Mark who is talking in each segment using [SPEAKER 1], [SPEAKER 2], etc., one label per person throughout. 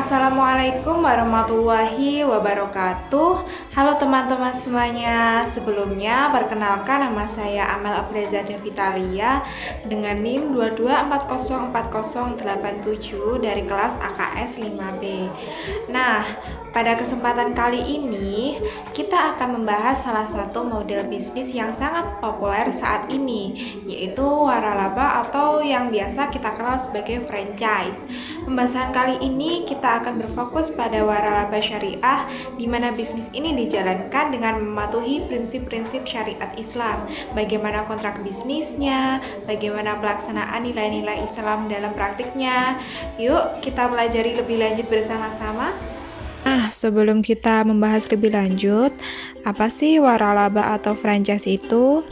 [SPEAKER 1] Assalamualaikum warahmatullahi wabarakatuh. Halo teman-teman semuanya. Sebelumnya perkenalkan, nama saya Amal Afreza Devitalia dengan NIM 22404087 dari kelas AKS 5B. Nah, pada kesempatan kali ini kita akan membahas salah satu model bisnis yang sangat populer saat ini, yaitu waralaba atau yang biasa kita kenal sebagai franchise. Pembahasan kali ini kita akan berfokus pada waralaba syariah, di mana bisnis ini dijalankan dengan mematuhi prinsip-prinsip syariat Islam. Bagaimana kontrak bisnisnya, bagaimana pelaksanaan nilai-nilai Islam dalam praktiknya. Yuk kita pelajari lebih lanjut bersama-sama.
[SPEAKER 2] Sebelum kita membahas lebih lanjut, apa sih waralaba atau franchise itu?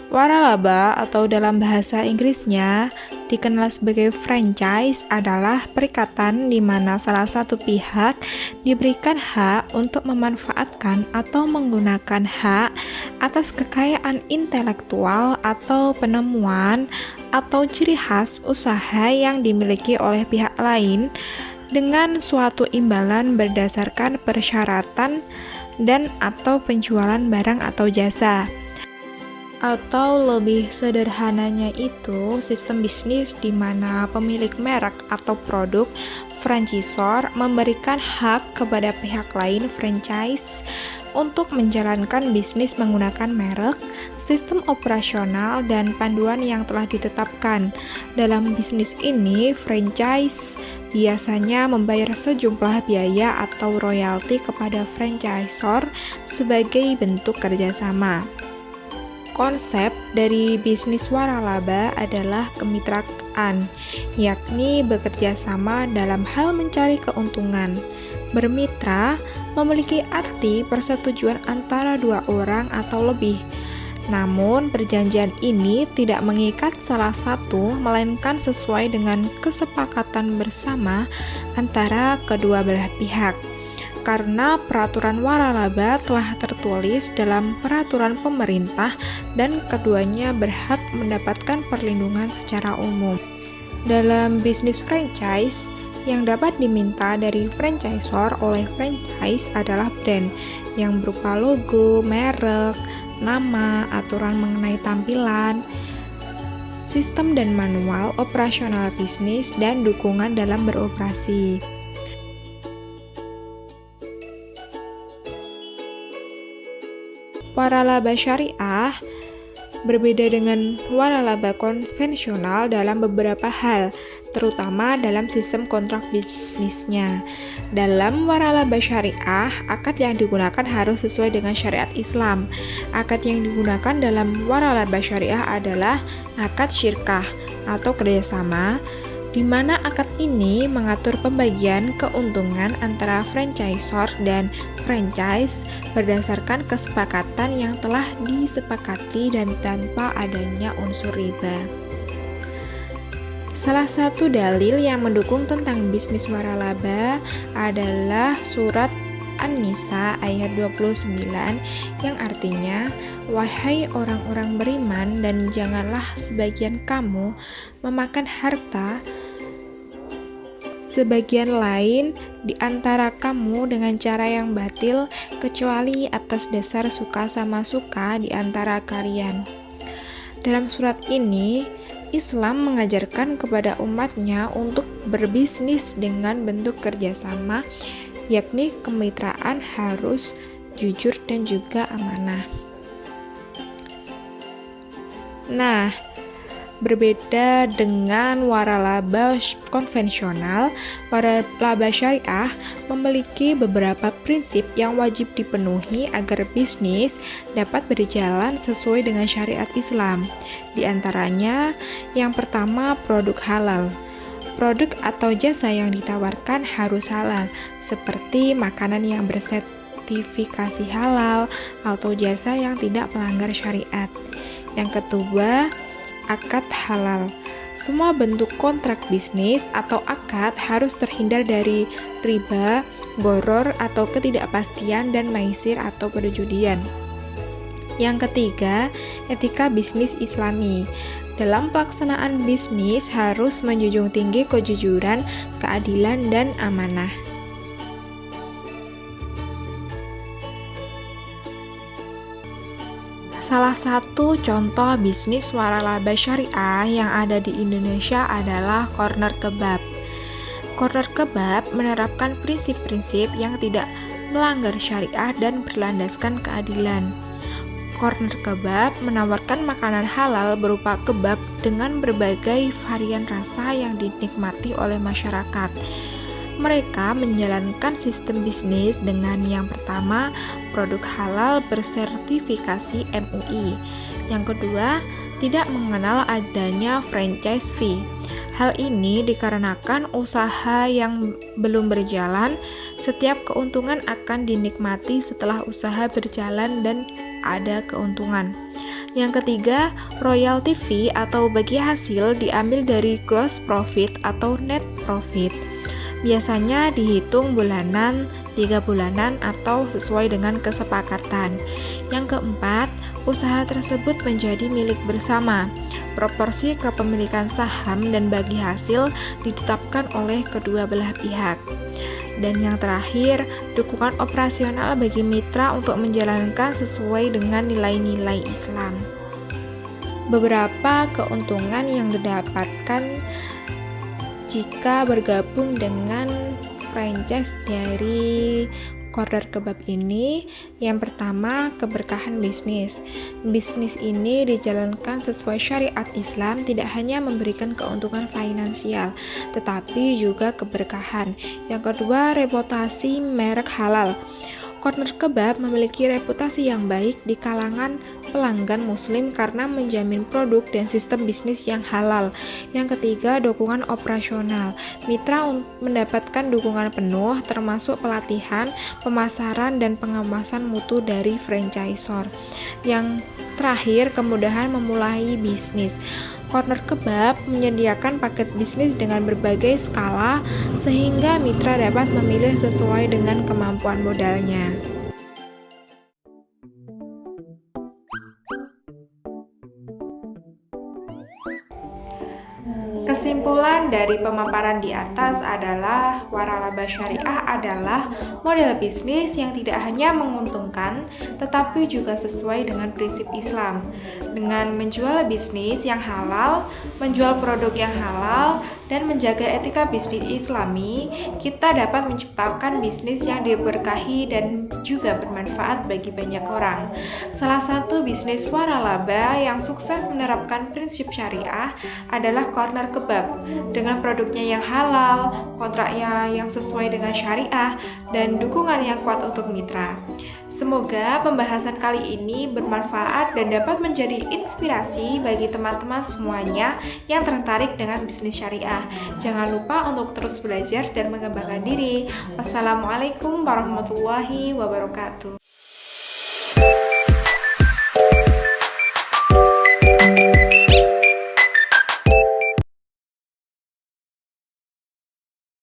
[SPEAKER 2] Waralaba atau dalam bahasa Inggrisnya dikenal sebagai franchise adalah perikatan di mana salah satu pihak diberikan hak untuk memanfaatkan atau menggunakan hak atas kekayaan intelektual atau penemuan atau ciri khas usaha yang dimiliki oleh pihak lain dengan suatu imbalan berdasarkan persyaratan dan atau penjualan barang atau jasa. Atau lebih sederhananya itu sistem bisnis di mana pemilik merek atau produk franchisor memberikan hak kepada pihak lain franchise untuk menjalankan bisnis menggunakan merek, sistem operasional, dan panduan yang telah ditetapkan. Dalam bisnis ini, franchise biasanya membayar sejumlah biaya atau royalti kepada franchisor sebagai bentuk kerjasama. Konsep dari bisnis waralaba adalah kemitraan, yakni bekerja sama dalam hal mencari keuntungan. Bermitra memiliki arti persetujuan antara dua orang atau lebih. Namun, perjanjian ini tidak mengikat salah satu, melainkan sesuai dengan kesepakatan bersama antara kedua belah pihak. Karena peraturan waralaba telah tertulis dalam peraturan pemerintah dan keduanya berhak mendapatkan perlindungan secara umum. Dalam bisnis franchise, yang dapat diminta dari franchisor oleh franchise adalah brand yang berupa logo, merek, nama, aturan mengenai tampilan, sistem dan manual operasional bisnis, dan dukungan dalam beroperasi. Waralaba syariah berbeda dengan waralaba konvensional dalam beberapa hal, terutama dalam sistem kontrak bisnisnya. Dalam waralaba syariah, akad yang digunakan harus sesuai dengan syariat Islam. Akad yang digunakan dalam waralaba syariah adalah akad syirkah atau kerjasama, di mana akad ini mengatur pembagian keuntungan antara franchisor dan franchise berdasarkan kesepakatan yang telah disepakati dan tanpa adanya unsur riba. Salah satu dalil yang mendukung tentang bisnis waralaba adalah surat An-Nisa ayat 29 yang artinya, "Wahai orang-orang beriman, dan janganlah sebagian kamu memakan harta sebagian lain di antara kamu dengan cara yang batil, kecuali atas dasar suka sama suka di antara kalian." Dalam surat ini, Islam mengajarkan kepada umatnya untuk berbisnis dengan bentuk kerjasama, yakni kemitraan harus jujur dan juga amanah. Nah, berbeda dengan waralaba konvensional, waralaba syariah memiliki beberapa prinsip yang wajib dipenuhi agar bisnis dapat berjalan sesuai dengan syariat Islam. Di antaranya, yang pertama, produk halal. Produk atau jasa yang ditawarkan harus halal, seperti makanan yang bersertifikasi halal atau jasa yang tidak melanggar syariat. Yang kedua, akad halal. Semua bentuk kontrak bisnis atau akad harus terhindar dari riba, gharar atau ketidakpastian, dan maisir atau perjudian. Yang ketiga, etika bisnis Islami. dalam pelaksanaan bisnis harus menjunjung tinggi kejujuran, keadilan, dan amanah. Salah satu contoh bisnis waralaba syariah yang ada di Indonesia adalah Corner Kebab. Corner Kebab menerapkan prinsip-prinsip yang tidak melanggar syariah dan berlandaskan keadilan. Corner Kebab menawarkan makanan halal berupa kebab dengan berbagai varian rasa yang dinikmati oleh masyarakat. Mereka menjalankan sistem bisnis dengan yang pertama, produk halal bersertifikasi MUI. Yang kedua, tidak mengenal adanya franchise fee. Hal ini dikarenakan usaha yang belum berjalan, setiap keuntungan akan dinikmati setelah usaha berjalan dan ada keuntungan. Yang ketiga, royalty fee atau bagi hasil diambil dari gross profit atau net profit. Biasanya dihitung bulanan, 3 bulanan, atau sesuai dengan kesepakatan. Yang keempat, usaha tersebut menjadi milik bersama. Proporsi kepemilikan saham dan bagi hasil ditetapkan oleh kedua belah pihak. Dan yang terakhir, dukungan operasional bagi mitra untuk menjalankan sesuai dengan nilai-nilai Islam. Beberapa keuntungan yang didapatkan jika bergabung dengan franchise dari Corner Kebab ini, yang pertama, keberkahan bisnis. Bisnis ini dijalankan sesuai syariat Islam, tidak hanya memberikan keuntungan finansial, tetapi juga keberkahan. Yang kedua, reputasi merek halal. Corner Kebab memiliki reputasi yang baik di kalangan pelanggan muslim karena menjamin produk dan sistem bisnis yang halal. Yang ketiga, dukungan operasional. Mitra mendapatkan dukungan penuh termasuk pelatihan, pemasaran, dan pengemasan mutu dari franchisor. Yang terakhir, kemudahan memulai bisnis. Corner Kebab menyediakan paket bisnis dengan berbagai skala sehingga mitra dapat memilih sesuai dengan kemampuan modalnya.
[SPEAKER 1] Kesimpulan dari pemaparan di atas adalah waralaba syariah adalah model bisnis yang tidak hanya menguntungkan tetapi juga sesuai dengan prinsip Islam. Dengan menjual bisnis yang halal, menjual produk yang halal, dan menjaga etika bisnis Islami, kita dapat menciptakan bisnis yang diberkahi dan juga bermanfaat bagi banyak orang. Salah satu bisnis waralaba yang sukses menerapkan prinsip syariah adalah Corner Kebab. Dengan produknya yang halal, kontraknya yang sesuai dengan syariah, dan dukungan yang kuat untuk mitra. Semoga pembahasan kali ini bermanfaat dan dapat menjadi inspirasi bagi teman-teman semuanya yang tertarik dengan bisnis syariah. Jangan lupa untuk terus belajar dan mengembangkan diri. Wassalamualaikum warahmatullahi wabarakatuh.